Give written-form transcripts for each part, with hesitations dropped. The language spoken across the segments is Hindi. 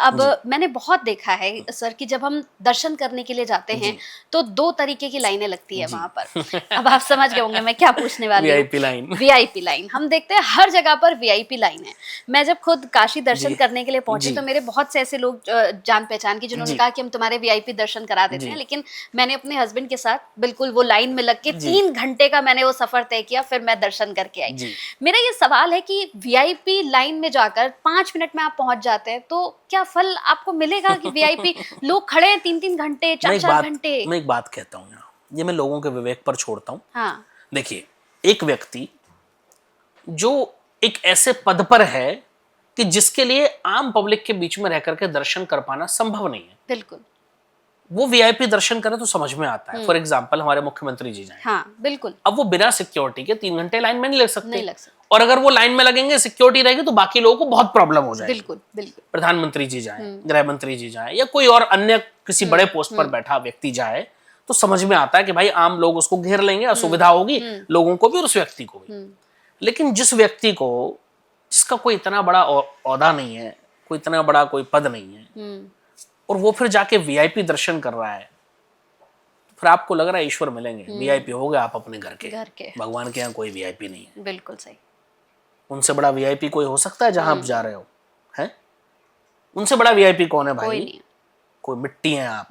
अब मैंने बहुत देखा है सर कि जब हम दर्शन करने के लिए जाते हैं तो 2 तरीके की लाइनें लगती है वहां पर। अब आप समझ गए होंगे मैं क्या पूछने वाली हूँ। VIP line. वीआईपी लाइन हम देखते हैं हर जगह पर, वीआईपी लाइन है। मैं जब खुद काशी दर्शन करने के लिए पहुंची तो मेरे बहुत से ऐसे लोग जान पहचान की जिन्होंने कहा कि हम तुम्हारे वीआईपी दर्शन करा देते हैं, लेकिन मैंने अपने हस्बैंड के साथ बिल्कुल वो लाइन में लग के 3 घंटे का मैंने वो सफर तय किया, फिर मैं दर्शन करके आई। मेरा ये सवाल है कि वीआईपी लाइन में जाकर 5 मिनट में आप पहुंच जाते हैं तो क्या फल आपको मिलेगा कि वीआईपी लोग खड़े हैं 3-3 घंटे, 4-4 घंटे? मैं एक बात कहता हूँ यहाँ, ये मैं लोगों के विवेक पर छोड़ता हूँ। हाँ। देखिए, एक व्यक्ति जो एक ऐसे पद पर है कि जिसके लिए आम पब्लिक के बीच में रह करके दर्शन कर पाना संभव नहीं है, बिल्कुल, वो वीआईपी दर्शन करे तो समझ में आता है। फॉर एग्जाम्पल हमारे मुख्यमंत्री जी जाएं, हाँ बिल्कुल, अब वो बिना सिक्योरिटी के 3 घंटे लाइन में नहीं लग सकते। नहीं लग सकते। और अगर वो लाइन में लगेंगे, सिक्योरिटी रहेगी तो बाकी लोगों को बहुत प्रॉब्लम हो जाएगी। बिल्कुल बिल्कुल। प्रधानमंत्री जी जाएं, गृह मंत्री जी जाएं, या कोई और अन्य किसी बड़े पोस्ट पर बैठा व्यक्ति जाए तो समझ में आता है कि भाई आम लोग उसको घेर लेंगे, असुविधा होगी लोगों को भी और उस व्यक्ति को भी। लेकिन जिस व्यक्ति को, जिसका कोई इतना बड़ा ओहदा नहीं है, कोई इतना बड़ा कोई पद नहीं है, और वो फिर जाके वीआईपी दर्शन कर रहा है, फिर आपको लग रहा है ईश्वर मिलेंगे। वीआईपी हो गए आप अपने घर के, भगवान के यहाँ कोई वीआईपी नहीं है। बिल्कुल सही। उनसे बड़ा वीआईपी कोई हो सकता है जहां आप जा रहे हो? है उनसे बड़ा वीआईपी कौन है भाई? कोई नहीं। कोई मिट्टी है आप,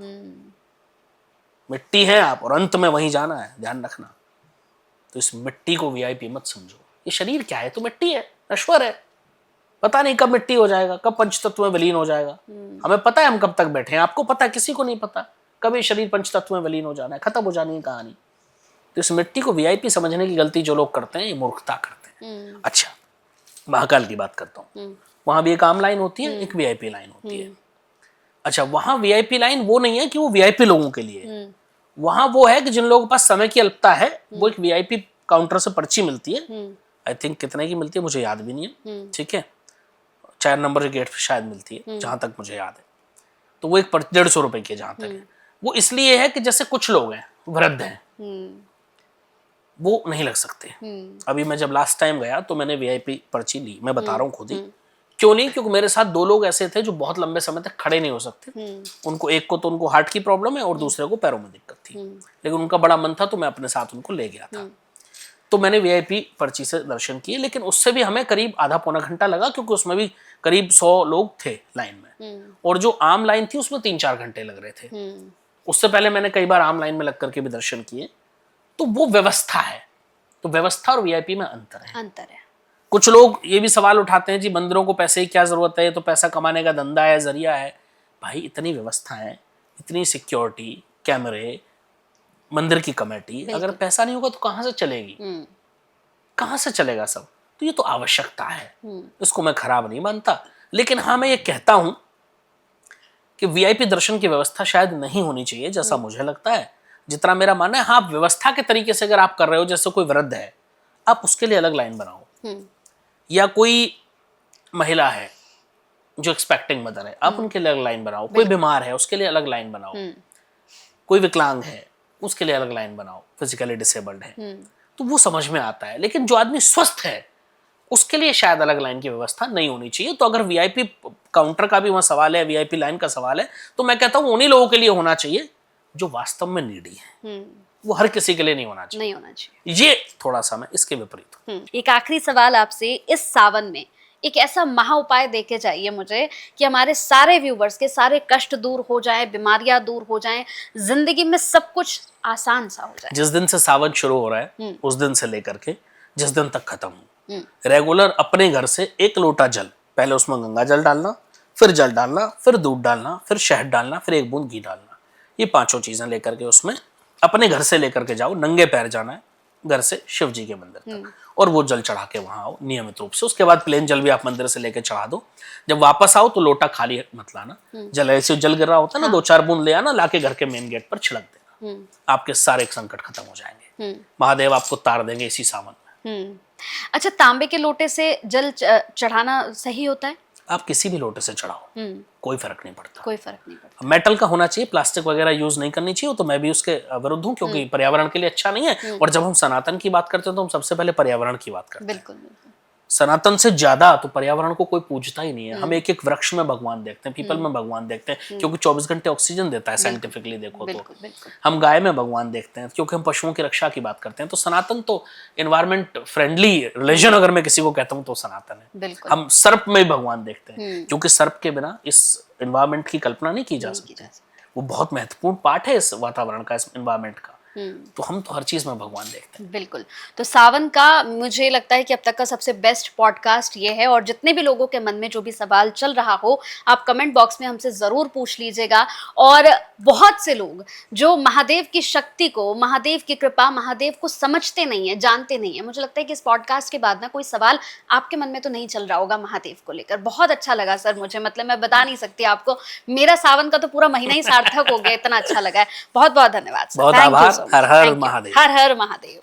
मिट्टी है आप, और अंत में वहीं जाना है, ध्यान रखना। तो इस मिट्टी को वीआईपी मत समझो। ये शरीर क्या है? तो मिट्टी है, नश्वर है, पता नहीं कब मिट्टी हो जाएगा, कब पंचतत्व में विलीन हो जाएगा। हमें पता है हम कब तक बैठे हैं, आपको पता है, किसी को नहीं पता कब ये शरीर पंचतत्व में विलीन हो जाना है, खत्म हो जानी है कहानी। तो इस मिट्टी को वीआईपी समझने की गलती जो लोग करते हैं, ये मूर्खता करते हैं। अच्छा, महाकाल की बात करता हूँ, वहां भी एक आम लाइन होती है, एक वीआईपी लाइन होती है। अच्छा, वहां वीआईपी लाइन वो नहीं है कि वो वीआईपी लोगों के लिए, वहां वो है कि जिन लोगों के पास समय की अल्पता है, वो एक वीआईपी काउंटर से पर्ची मिलती है। आई थिंक कितने की मिलती है मुझे याद भी नहीं है, ठीक है, 4 नंबर के गेट पे शायद मिलती है जहां तक मुझे याद है। तो वो एक 150 रुपए की जहां तक है। वो इसलिए है कि जैसे कुछ लोग हैं, वृद्ध हैं, वो नहीं लग सकते। अभी मैं जब लास्ट टाइम गया तो मैंने वीआईपी पर्ची ली, मैं बता रहा हूँ खुद ही क्यों नहीं, क्योंकि मेरे साथ 2 लोग ऐसे थे जो बहुत लंबे समय तक खड़े नहीं हो सकते। उनको, एक को तो उनको हार्ट की प्रॉब्लम है और दूसरे को पैरों में दिक्कत थी, लेकिन उनका बड़ा मन था तो मैं अपने साथ उनको ले गया था। तो मैंने वीआईपी पर्ची से दर्शन किए, लेकिन उससे भी हमें करीब आधा पौना घंटा लगा, क्योंकि उसमें भी करीब 100 लोग थे लाइन में, और जो आम लाइन थी उसमें 3-4 घंटे लग रहे थे। उससे पहले मैंने कई बार आम लाइन में लग करके भी दर्शन किए। तो वो व्यवस्था है, तो व्यवस्था और वीआईपी में अंतर है। कुछ लोग ये भी सवाल उठाते हैं जी मंदिरों को पैसे की क्या जरूरत है, ये तो पैसा कमाने का धंधा है, जरिया है। भाई इतनी व्यवस्था है, इतनी सिक्योरिटी, कैमरे, मंदिर की कमेटी, अगर पैसा नहीं होगा तो कहां से चलेगी, कहां से चलेगा सब? तो ये तो आवश्यकता है, इसको मैं खराब नहीं मानता। लेकिन हाँ, मैं ये कहता हूं कि वीआईपी दर्शन की व्यवस्था शायद नहीं होनी चाहिए, जैसा मुझे लगता है, जितना मेरा मानना है। हाँ, व्यवस्था के तरीके से अगर आप कर रहे हो, जैसे कोई वृद्ध है, आप उसके लिए अलग लाइन बनाओ, या कोई महिला है जो एक्सपेक्टिंग मदर है, आप उनके लिए अलग लाइन बनाओ, कोई बीमार है उसके लिए अलग लाइन बनाओ, कोई विकलांग है उसके लिए अलग लाइन बनाओ, फिजिकली डिसेबल्ड है, तो वो समझ में आता है। लेकिन जो आदमी स्वस्थ है उसके लिए शायद अलग लाइन की व्यवस्था नहीं होनी चाहिए। तो अगर वीआईपी काउंटर का भी वहां सवाल है, वीआईपी लाइन का सवाल है, तो मैं कहता हूं उन्हीं लोगों के लिए होना चाहिए जो वास्तव में नीडी है। वो हर किसी के लिए नहीं होना चाहिए। ये थोड़ा सा मैं इसके विपरीत हूं। एक आखिरी सवाल आपसे, इस सावन में एक ऐसा महा उपाय देके चाहिए मुझे कि हमारे सारे व्यूवर्स के सारे कष्ट दूर हो जाएं, बीमारियां दूर हो जाएं, जिंदगी में सब कुछ आसान सा हो जाए। जिस दिन से सावन शुरू हो रहा है उस दिन से लेकर के जिस दिन तक खत्म हो, रेगुलर अपने घर से 1 लोटा जल, पहले उसमें गंगा जल डालना, फिर जल डालना, फिर दूध डालना, फिर शहद डालना, फिर 1 बूंद घी डालना, ये 5 चीजें लेकर के उसमें अपने घर से लेकर के जाओ। नंगे पैर जाना है घर से शिव जी के मंदिर तक, और वो जल चढ़ा के वहां आओ नियमित रूप से। उसके बाद प्लेन जल भी आप मंदिर से लेके चढ़ा दो। जब वापस आओ तो लोटा खाली मत लाना, जल ऐसे जल गिर रहा होता है ना, 2-4 बूंद ले आना, लाके घर के मेन गेट पर छिड़क देना, आपके सारे संकट खत्म हो जाएंगे। महादेव आपको तार देंगे इसी सावन में। अच्छा, तांबे के लोटे से जल चढ़ाना सही होता है? आप किसी भी लोटे से चढ़ाओ, कोई फर्क नहीं पड़ता। कोई फर्क नहीं पड़ता। मेटल का होना चाहिए, प्लास्टिक वगैरह यूज नहीं करनी चाहिए। तो मैं भी उसके विरुद्ध हूँ, क्योंकि पर्यावरण के लिए अच्छा नहीं है। और जब हम सनातन की बात करते हैं तो हम सबसे पहले पर्यावरण की बात करते हैं। बिल्कुल बिल्कुल। सनातन से ज्यादा तो पर्यावरण को कोई पूजता ही नहीं है। हम एक एक वृक्ष में भगवान देखते हैं, पीपल में भगवान देखते हैं क्योंकि 24 घंटे ऑक्सीजन देता है साइंटिफिकली देखो तो। हम गाय में भगवान देखते हैं क्योंकि हम पशुओं की रक्षा की बात करते हैं। तो सनातन तो एनवायरमेंट फ्रेंडली रिलीजन अगर मैं किसी को कहता हूँ तो सनातन है। हम सर्प में भगवान देखते हैं क्योंकि सर्प के बिना इस एनवायरमेंट की कल्पना नहीं की जा सकती। वो बहुत महत्वपूर्ण पार्ट है इस वातावरण का, इस एनवायरमेंट का। तो हम तो हर चीज में भगवान देखते हैं। बिल्कुल। तो सावन का मुझे लगता है कि अब तक का सबसे बेस्ट पॉडकास्ट ये है, और जितने भी लोगों के मन में जो भी सवाल चल रहा हो आप कमेंट बॉक्स में हमसे जरूर पूछ लीजिएगा। और बहुत से लोग जो महादेव की शक्ति को, महादेव की कृपा, महादेव को समझते नहीं है, जानते नहीं है, मुझे लगता है कि इस पॉडकास्ट के बाद ना कोई सवाल आपके मन में तो नहीं चल रहा होगा महादेव को लेकर। बहुत अच्छा लगा सर मुझे, मतलब मैं बता नहीं सकती आपको, मेरा सावन का तो पूरा महीना ही सार्थक हो गया, इतना अच्छा लगा है। बहुत बहुत धन्यवाद सर। बहुत आभार। हर हर महादेव। हर हर महादेव।